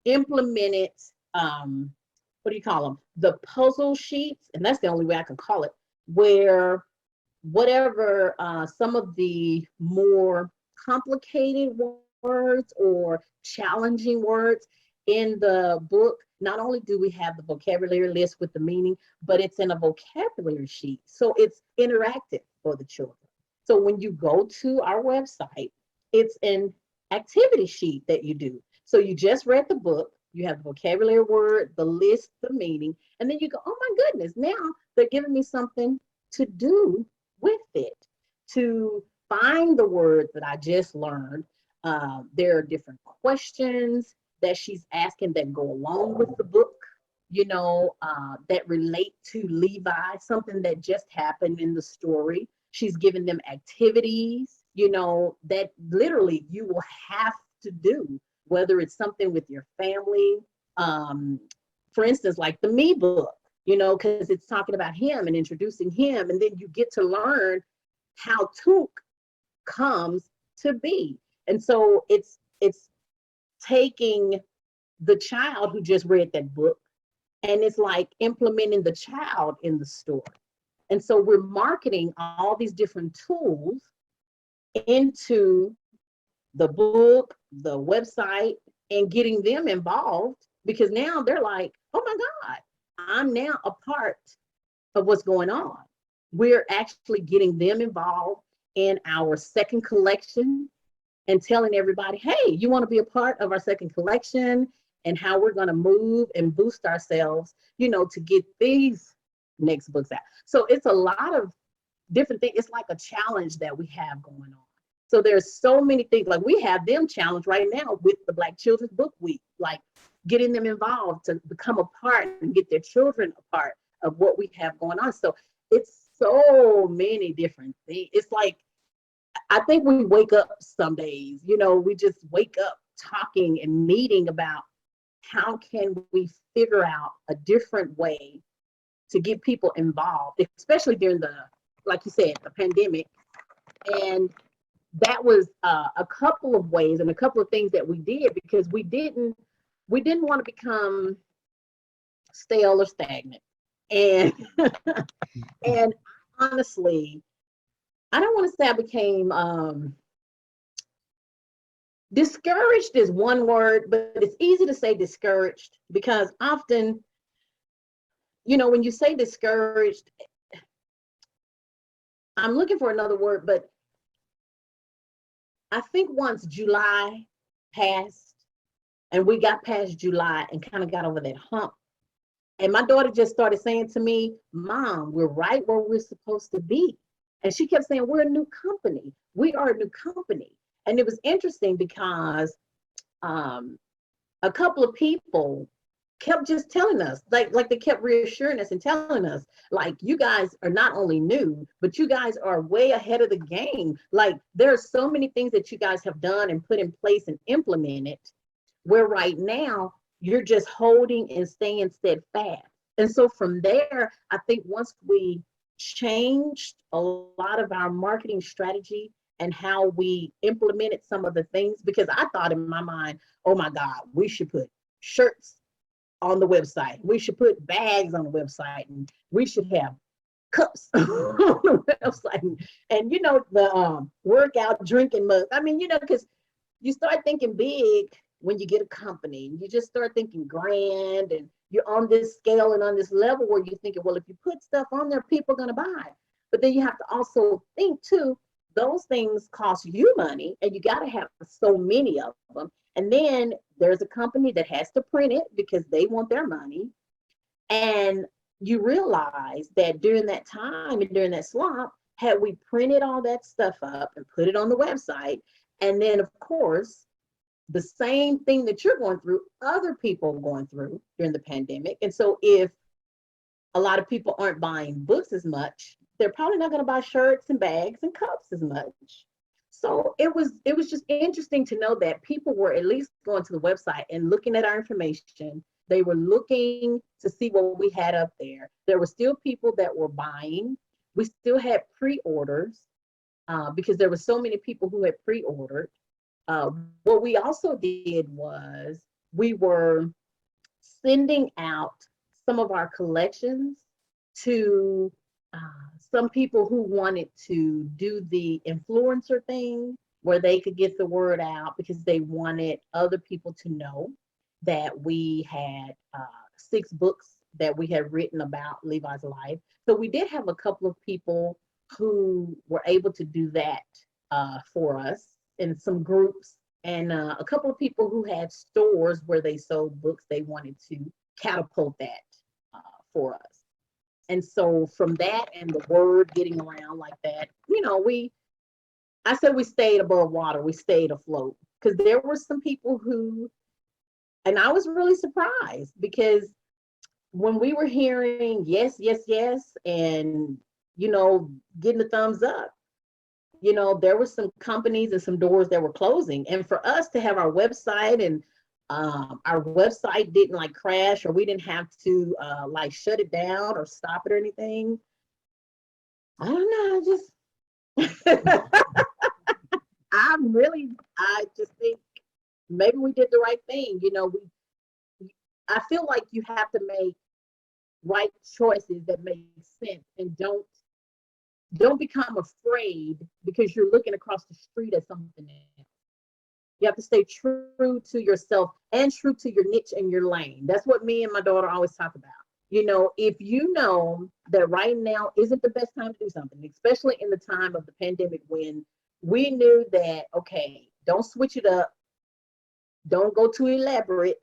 C: implemented, what do you call them? The puzzle sheets, and that's the only way I can call it, where whatever some of the more complicated words or challenging words in the book, not only do we have the vocabulary list with the meaning, but it's in a vocabulary sheet. So it's interactive for the children. So when you go to our website, it's an activity sheet that you do. So you just read the book, you have the vocabulary word, the list, the meaning, and then you go, oh my goodness, now they're giving me something to do with it, to find the words that I just learned. There are different questions that she's asking that go along with the book, that relate to Levi, something that just happened in the story. She's giving them activities, that literally you will have to do, whether it's something with your family. For instance, like the Me book, because it's talking about him and introducing him. And then you get to learn how Toonk comes to be. And so it's taking the child who just read that book, and it's like implementing the child in the story. And so we're marketing all these different tools into the book, the website, and getting them involved, because now they're like, oh my God, I'm now a part of what's going on. We're actually getting them involved in our second collection and telling everybody, hey, you want to be a part of our second collection, and how we're going to move and boost ourselves, to get these next books out. So it's a lot of different things. It's like a challenge that we have going on. So there's so many things, like we have them challenged right now with the Black Children's Book Week, like getting them involved to become a part and get their children a part of what we have going on. So it's so many different things. It's like, I think we wake up some days, we just wake up talking and meeting about how can we figure out a different way to get people involved, especially during like you said, the pandemic. And that was a couple of ways and a couple of things that we did, because we didn't want to become stale or stagnant. And and honestly, I don't want to say I became discouraged is one word, but it's easy to say discouraged, because often, when you say discouraged, I'm looking for another word, but I think once July passed and we got past July and kind of got over that hump, and my daughter just started saying to me, Mom, we're right where we're supposed to be. And she kept saying, we're a new company. We are a new company. And it was interesting because a couple of people kept just telling us, like they kept reassuring us and telling us, like, you guys are not only new, but you guys are way ahead of the game. Like, there are so many things that you guys have done and put in place and implemented, where right now you're just holding and staying steadfast. And so from there, I think once we changed a lot of our marketing strategy and how we implemented some of the things, because I thought in my mind, oh my God, we should put shirts on the website. We should put bags on the website, and we should have cups on the website, and the workout drinking mug. I mean, because you start thinking big when you get a company. You just start thinking grand, and you're on this scale and on this level where you're thinking, well, if you put stuff on there, people are going to buy. But then you have to also think too, those things cost you money, and you got to have so many of them. And then there's a company that has to print it because they want their money. And you realize that during that time and during that slump, had we printed all that stuff up and put it on the website, and then of course, the same thing that you're going through, other people are going through during the pandemic. And so if a lot of people aren't buying books as much, they're probably not going to buy shirts and bags and cups as much. So it was just interesting to know that people were at least going to the website and looking at our information. They were looking to see what we had up there. There were still people that were buying. We still had pre-orders because there were so many people who had pre-ordered. What we also did was we were sending out some of our collections to some people who wanted to do the influencer thing where they could get the word out because they wanted other people to know that we had 6 books that we had written about Levi's life. So we did have a couple of people who were able to do that for us in some groups, and a couple of people who had stores where they sold books. They wanted to catapult that for us. And so from that and the word getting around like that, I said we stayed above water, we stayed afloat, because there were some people who, and I was really surprised because when we were hearing yes, yes, yes, and, getting the thumbs up, there were some companies and some doors that were closing. And for us to have our website and our website didn't like crash, or we didn't have to like shut it down or stop it or anything. I don't know. I just think maybe we did the right thing. I feel like you have to make right choices that make sense, and don't become afraid because you're looking across the street at something else. You have to stay true to yourself and true to your niche and your lane. That's what me and my daughter always talk about. If you know that right now isn't the best time to do something, especially in the time of the pandemic when we knew that, okay, don't switch it up. Don't go too elaborate.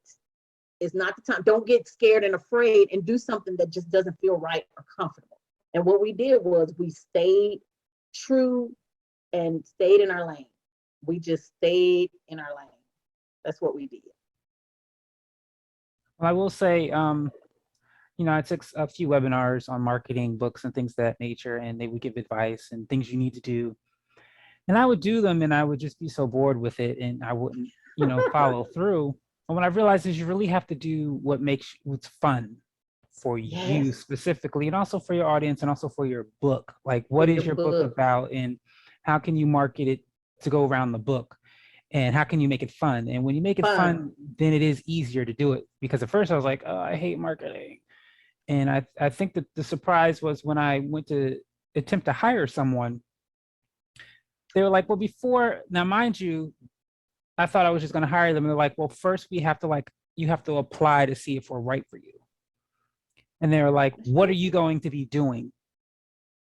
C: It's not the time. Don't get scared and afraid and do something that just doesn't feel right or comfortable. And what we did was we stayed true and stayed in our lane. We just stayed in our lane. That's what we did.
B: Well, I will say, I took a few webinars on marketing, books, and things of that nature, and they would give advice and things you need to do. And I would do them, and I would just be so bored with it, and I wouldn't, follow through. And what I realized is you really have to do what's fun for you specifically, and also for your audience, and also for your book. Like, what is your book about, and how can you market it to go around the book? And how can you make it fun? And when you make it fun, then it is easier to do it. Because at first I was like, oh, I hate marketing. And I think that the surprise was when I went to attempt to hire someone, they were like, well, now mind you, I thought I was just going to hire them. And they're like, well, first you have to apply to see if we're right for you. And they were like, what are you going to be doing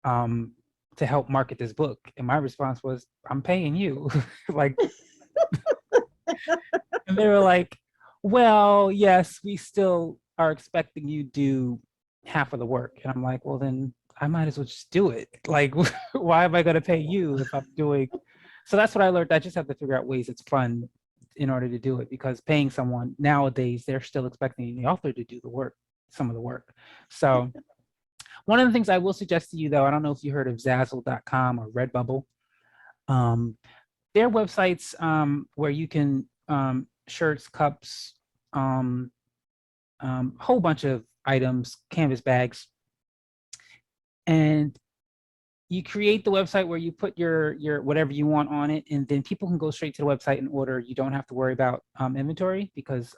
B: to help market this book? And my response was, I'm paying you. And they were like, well, yes, we still are expecting you to do half of the work. And I'm like, well, then I might as well just do it. Like, why am I going to pay you if I'm doing? So that's what I learned. I just have to figure out ways it's fun in order to do it, because paying someone nowadays, they're still expecting the author to do the work, some of the work. So one of the things I will suggest to you, though, I don't know if you heard of Zazzle.com or Redbubble. They're websites where you can shirts, cups, whole bunch of items, canvas bags, and you create the website where you put your whatever you want on it, and then people can go straight to the website and order. You don't have to worry about inventory, because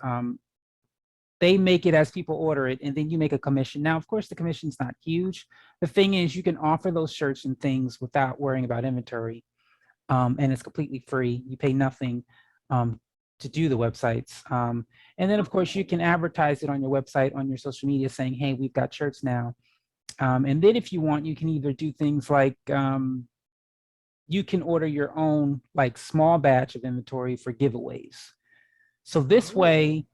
B: they make it as people order it, and then you make a commission. Now, of course, the commission's not huge. The thing is, you can offer those shirts and things without worrying about inventory, and it's completely free. You pay nothing to do the websites. And then, of course, you can advertise it on your website, on your social media, saying, hey, we've got shirts now. And then if you want, you can either do things like you can order your own like small batch of inventory for giveaways. So this way,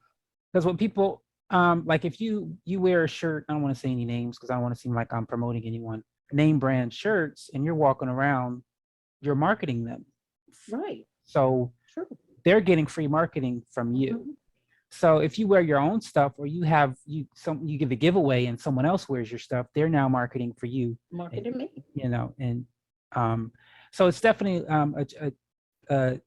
B: because what people, like if you wear a shirt, I don't want to say any names because I don't want to seem like I'm promoting anyone, name brand shirts, and you're walking around, you're marketing them.
C: Right.
B: So
C: True.
B: They're getting free marketing from you. So if you wear your own stuff, or you give a giveaway and someone else wears your stuff, they're now marketing for you.
C: Marketing me.
B: You know, and so it's definitely a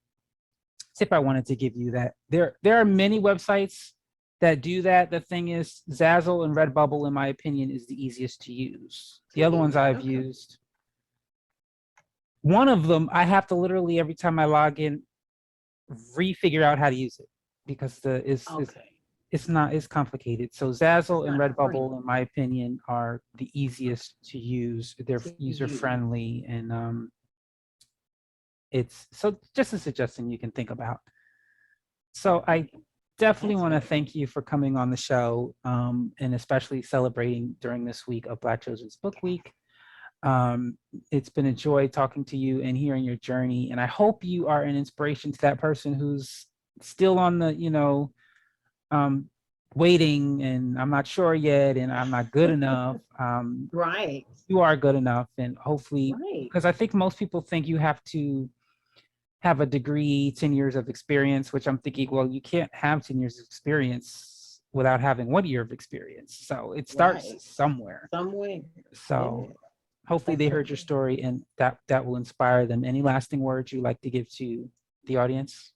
B: tip I wanted to give you, that there are many websites that do that. The thing is, Zazzle and Redbubble, in my opinion, is the easiest to use. The other ones I've used, one of them I have to literally, every time I log in, refigure out how to use it, because it's complicated. So Zazzle and Redbubble, in my opinion, are the easiest to use. They're user friendly, and it's so just a suggestion you can think about. So I definitely want to thank you for coming on the show, and especially celebrating during this week of Black Children's Book Week. It's been a joy talking to you and hearing your journey, and I hope you are an inspiration to that person who's still on the, waiting, and I'm not sure yet, and I'm not good enough.
C: Right.
B: You are good enough, and hopefully, because I think most people think you have to have a degree, 10 years of experience, which I'm thinking, well, you can't have 10 years of experience without having 1 year of experience. So it starts somewhere. So hopefully they heard your story, and that will inspire them. Any lasting words you'd like to give to the audience?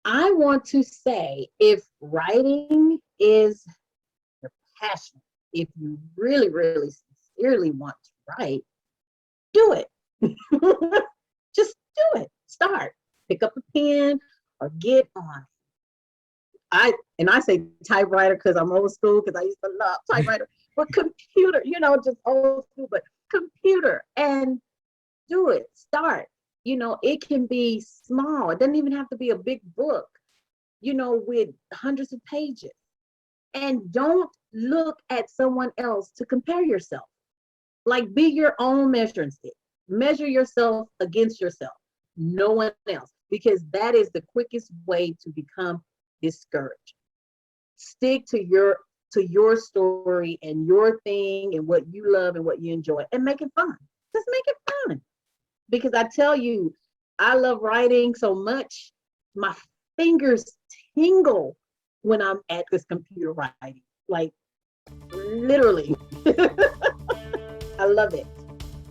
C: I want to say, if writing is your passion, if you really, really sincerely want to write, do it. Just do it. Start. Pick up a pen or get on. I say typewriter because I'm old school, because I used to love typewriter, but computer, just old school, but computer, and do it. Start. It can be small. It doesn't even have to be a big book, with hundreds of pages. And don't look at someone else to compare yourself. Like, be your own measuring stick. Measure yourself against yourself, no one else, because that is the quickest way to become discouraged. Stick to your story and your thing and what you love and what you enjoy, and make it fun. Just make it fun. Because I tell you, I love writing so much, my fingers tingle when I'm at this computer writing. Like, literally. I love it.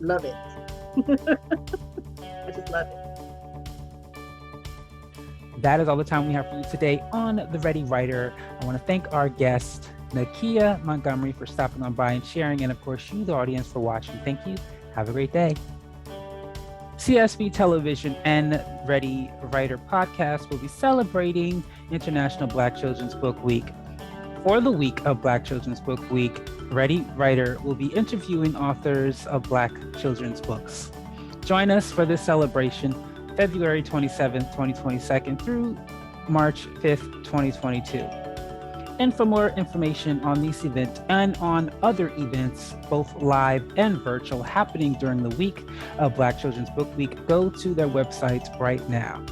C: Love it. I just love it.
B: That is all the time we have for you today on The Ready Writer. I want to thank our guest, Nakia Montgomery, for stopping on by and sharing, and of course you, the audience, for watching. Thank you. Have a great day. CSB Television and Ready Writer podcast will be celebrating International Black Children's Book Week. For the week of Black Children's Book Week, Ready Writer will be interviewing authors of Black children's books. Join us for this celebration, February 27th, 2022 through March 5th, 2022. And for more information on this event and on other events, both live and virtual, happening during the week of Black Children's Book Week, go to their website right now.